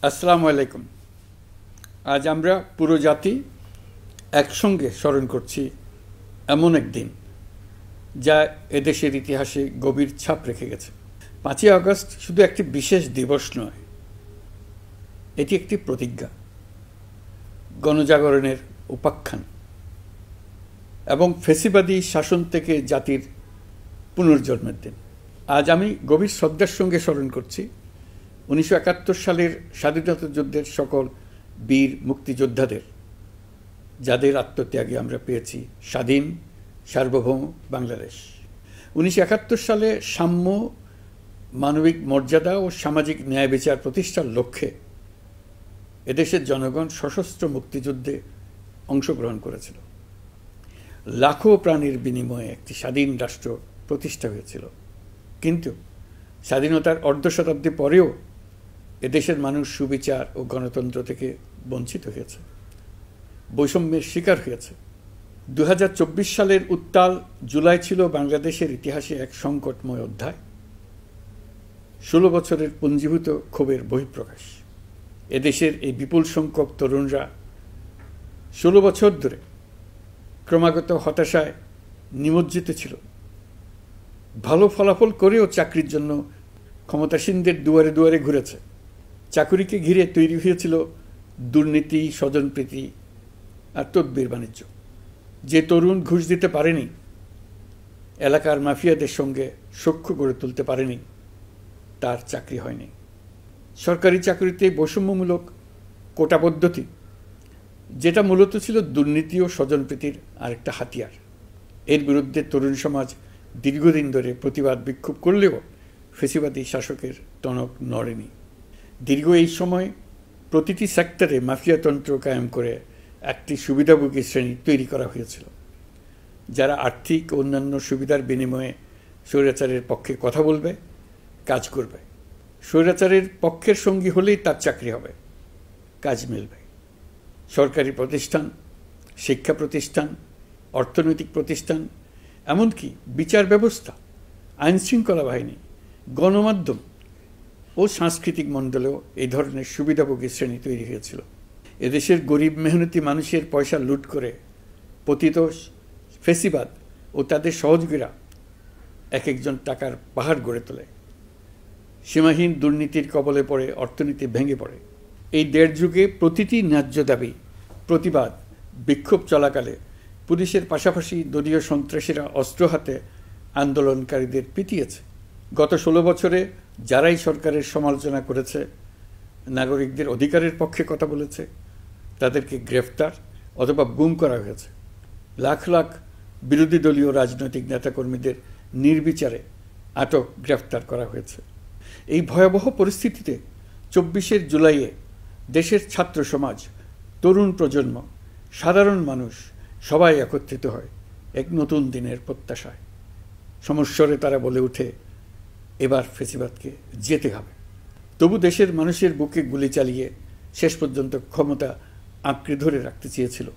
আসসালামু আলাইকুম। আজ আমরা পুরো জাতি একসঙ্গে স্মরণ করছি এমন একদিন যা এদেশের ইতিহাসে গভীর ছাপ রেখে গেছে। 5ই আগস্ট শুধু একটি বিশেষ দিবস নয়, এটি একটি প্রতিজ্ঞা, গণজাগরণের উপাখ্যান এবং ফ্যাসিবাদী শাসন থেকে জাতির পুনর্জন্মের দিন। আজ আমি গভীর শ্রদ্ধার সঙ্গে স্মরণ করছি 1971 সালের স্বাধীনতা যুদ্ধের সকল বীর মুক্তিযোদ্ধাদের, যাদের আত্মত্যাগে আমরা পেয়েছি স্বাধীন সার্বভৌম বাংলাদেশ। 1971 সালে সাম্য, মানবিক মর্যাদা ও সামাজিক ন্যায় বিচার প্রতিষ্ঠার লক্ষ্যে এদেশের জনগণ সশস্ত্র মুক্তিযুদ্ধে অংশগ্রহণ করেছিল। লাখো প্রাণীর বিনিময়ে একটি স্বাধীন রাষ্ট্র প্রতিষ্ঠা হয়েছিল। কিন্তু স্বাধীনতার অর্ধ শতাব্দী পরেও এদেশের মানুষ সুবিচার ও গণতন্ত্র থেকে বঞ্চিত হয়েছে, বৈষম্যের শিকার হয়েছে। 2024 সালের উত্তাল জুলাই ছিল বাংলাদেশের ইতিহাসে এক সংকটময় অধ্যায়, 16 বছরের পুঞ্জীভূত ক্ষোভের বহিঃপ্রকাশ। এদেশের এই বিপুল সংখ্যক তরুণরা 16 বছর ধরে ক্রমাগত হতাশায় নিমজ্জিত ছিল। ভালো ফলাফল করেও চাকরির জন্য ক্ষমতাসীনদের দুয়ারে দুয়ারে ঘুরেছে। চাকুরিকে ঘিরে তৈরি হয়েছিল দুর্নীতি, স্বজনপ্রীতি আর তদবির বাণিজ্য। যে তরুণ ঘুষ দিতে পারেনি, এলাকার মাফিয়াদের সঙ্গে সখ্য গড়ে তুলতে পারেনি, তার চাকরি হয়নি। সরকারি চাকরিতে বৈষম্যমূলক কোটা পদ্ধতি, যেটা মূলত ছিল দুর্নীতি ও স্বজনপ্রীতির আরেকটা হাতিয়ার, এর বিরুদ্ধে তরুণ সমাজ দীর্ঘদিন ধরে প্রতিবাদ বিক্ষোভ করলেও ফ্যাসিবাদী শাসকের টনক নড়েনি। দীর্ঘ এই সময় প্রতিটি সেক্টরে মাফিয়াতন্ত্র কায়েম করে একটি সুবিধাভোগী শ্রেণী তৈরি করা হয়েছিল, যারা আর্থিক ও অন্যান্য সুবিধার বিনিময়ে স্বৈরাচারের পক্ষে কথা বলবে, কাজ করবে। স্বৈরাচারের পক্ষের সঙ্গী হলেই তার চাকরি হবে, কাজ মিলবে। সরকারি প্রতিষ্ঠান, শিক্ষা প্রতিষ্ঠান, অর্থনৈতিক প্রতিষ্ঠান, এমনকি বিচার ব্যবস্থা, আইনশৃঙ্খলা বাহিনী, গণমাধ্যম ও সাংস্কৃতিক মণ্ডলেও এই ধরনের সুবিধাভোগী শ্রেণী তৈরি হয়েছিল। এদেশের গরিব মেহনতি মানুষের পয়সা লুট করে পতিত ফ্যাসিবাদ ও তাদের সহযোগীরা এক একজন টাকার পাহাড় গড়ে তোলে। সীমাহীন দুর্নীতির কবলে পড়ে অর্থনীতি ভেঙে পড়ে। এই দেড় যুগে প্রতিটি ন্যায্য দাবি, প্রতিবাদ, বিক্ষোভ চলাকালে পুলিশের পাশাপাশি দলীয় সন্ত্রাসীরা অস্ত্র হাতে আন্দোলনকারীদের পিটিয়েছে। গত 16 বছরে যারাই সরকারের সমালোচনা করেছে, নাগরিকদের অধিকারের পক্ষে কথা বলেছে, তাদেরকে গ্রেফতার অথবা গুম করা হয়েছে। লাখ লাখ বিরোধী দলীয় রাজনৈতিক নেতাকর্মীদের নির্বিচারে আটক, গ্রেফতার করা হয়েছে। এই ভয়াবহ পরিস্থিতিতে 24 জুলাইয়ে দেশের ছাত্র সমাজ, তরুণ প্রজন্ম, সাধারণ মানুষ সবাই একত্রিত হয় এক নতুন দিনের প্রত্যাশায়। সমস্বরে তারা বলে ওঠে, এবার ফ্যাসিবাদকে যেতে হবে। তবু দেশের মানুষের বুকে গুলি চালিয়ে শেষ পর্যন্ত ক্ষমতা আঁকড়ে ধরে রাখতে চেয়েছিল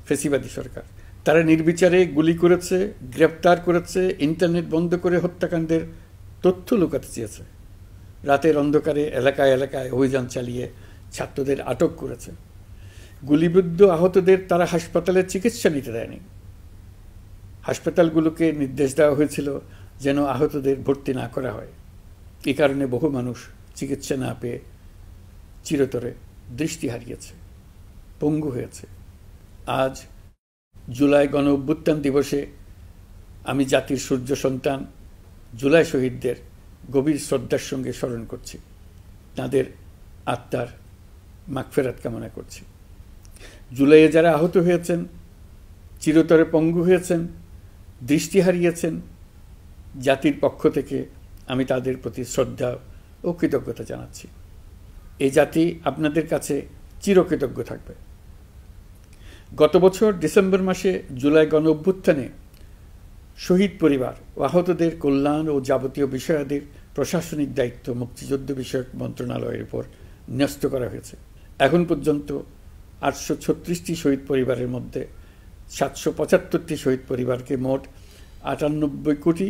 ফ্যাসিবাদী সরকার। তারা নির্বিচারে গুলি করেছে, গ্রেপ্তার করেছে, ইন্টারনেট বন্ধ করে হত্যাকাণ্ডের তথ্য লুকাতে চেয়েছে। রাতের অন্ধকারে এলাকায় এলাকায় অভিযান চালিয়ে ছাত্রদের আটক করেছে। গুলিবিদ্ধ আহতদের তারা হাসপাতালে চিকিৎসা নিতে দেয়নি। হাসপাতালগুলোকে নির্দেশ দেওয়া হয়েছিল যেন আহতদের ভর্তি না করা হয়। এই কারণে বহু মানুষ চিকিৎসা না পেয়ে চিরতরে দৃষ্টি হারিয়েছে, পঙ্গু হয়েছে। আজ জুলাই গণ অভ্যুত্থান দিবসে আমি জাতির সূর্য সন্তান জুলাই শহীদদের গভীর শ্রদ্ধার সঙ্গে স্মরণ করছি, তাঁদের আত্মার মাগফিরাত কামনা করছি। জুলাইয়ে যারা আহত হয়েছেন, চিরতরে পঙ্গু হয়েছেন, দৃষ্টি হারিয়েছেন, জাতির পক্ষ থেকে আমি তাদের প্রতি শ্রদ্ধা ও কৃতজ্ঞতা জানাচ্ছি। এই জাতি আপনাদের কাছে চিরকৃতজ্ঞ থাকবে। গত বছর ডিসেম্বর মাসে জুলাই গণ অভ্যুত্থানে শহীদ পরিবার ও আহতদের কল্যাণ ও যাবতীয় বিষয়াদির প্রশাসনিক দায়িত্ব মুক্তিযুদ্ধ বিষয়ক মন্ত্রণালয়ের উপর ন্যস্ত করা হয়েছে। এখন পর্যন্ত 836টি শহীদ পরিবারের মধ্যে 775টি শহীদ পরিবারকে মোট 98 কোটি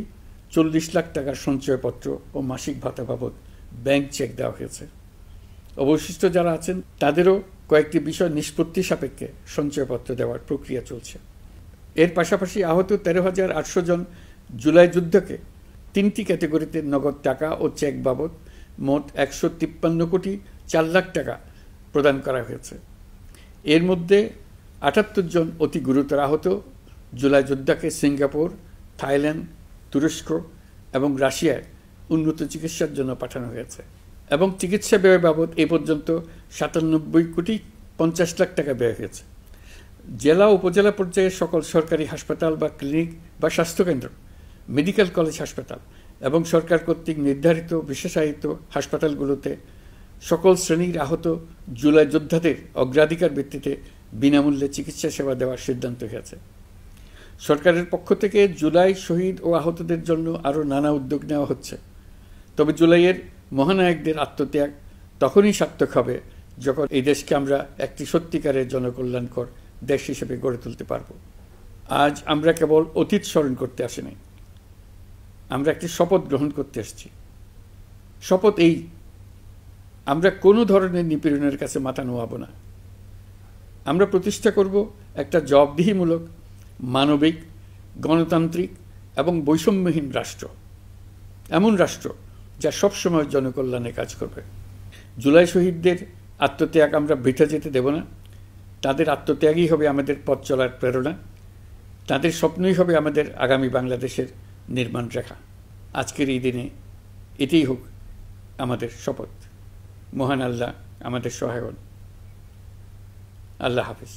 40 লাখ টাকার সঞ্চয়পত্র ও মাসিক ভাতা বাবদ ব্যাংক চেক দেওয়া হয়েছে। অবশিষ্ট যারা আছেন তাদেরও কয়েকটি বিষয় নিষ্পত্তি সাপেক্ষে সঞ্চয়পত্র দেওয়ার প্রক্রিয়া চলছে। এর পাশাপাশি আহত 13,800 জন জুলাই যুদ্ধকে 3টি ক্যাটেগরিতে নগদ টাকা ও চেক বাবদ মোট 153 কোটি 4 লাখ টাকা প্রদান করা হয়েছে। এর মধ্যে 78 জন অতি গুরুতর আহত জুলাই যোদ্ধাকে সিঙ্গাপুর, থাইল্যান্ড, তুরস্ক এবং রাশিয়ায় উন্নত চিকিৎসার জন্য পাঠানো হয়েছে এবং চিকিৎসা ব্যয় বাবদ এ পর্যন্ত 97 কোটি 50 লাখ টাকা ব্যয় হয়েছে। জেলা উপজেলা পর্যায়ে সকল সরকারি হাসপাতাল বা ক্লিনিক বা স্বাস্থ্যকেন্দ্র, মেডিকেল কলেজ হাসপাতাল এবং সরকার কর্তৃক নির্ধারিত বিশেষায়িত হাসপাতালগুলোতে সকল শ্রেণীর আহত জুলাই যোদ্ধাদের অগ্রাধিকার ভিত্তিতে বিনামূল্যে চিকিৎসা সেবা দেওয়ার সিদ্ধান্ত হয়েছে। সরকারের পক্ষ থেকে জুলাই শহীদ ও আহতদের জন্য আরও নানা উদ্যোগ নেওয়া হচ্ছে। তবে জুলাইয়ের মহানায়কদের আত্মত্যাগ তখনই সার্থক হবে যখন এই দেশকে আমরা একটি সত্যিকারের জনকল্যাণকর দেশ হিসেবে গড়ে তুলতে পারব। আজ আমরা কেবল অতীত স্মরণ করতে আসিনি, আমরা একটি শপথ গ্রহণ করতে এসেছি। শপথ এই, আমরা কোনো ধরনের নিপীড়নের কাছে মাথা নোয়াব না। আমরা প্রতিষ্ঠা করব একটা জবাবদিহিমূলক, মানবিক, গণতান্ত্রিক এবং বৈষম্যহীন রাষ্ট্র, এমন রাষ্ট্র যা সবসময় জনকল্যাণে কাজ করবে। জুলাই শহীদদের আত্মত্যাগ আমরা বৃথা যেতে দেব না। তাদের আত্মত্যাগই হবে আমাদের পথ চলার প্রেরণা, তাদের স্বপ্নই হবে আমাদের আগামী বাংলাদেশের নির্মাণ রেখা। আজকের এই দিনে এটাই হোক আমাদের শপথ। মহান আল্লাহ আমাদের সহায় হন। আল্লাহ হাফিজ।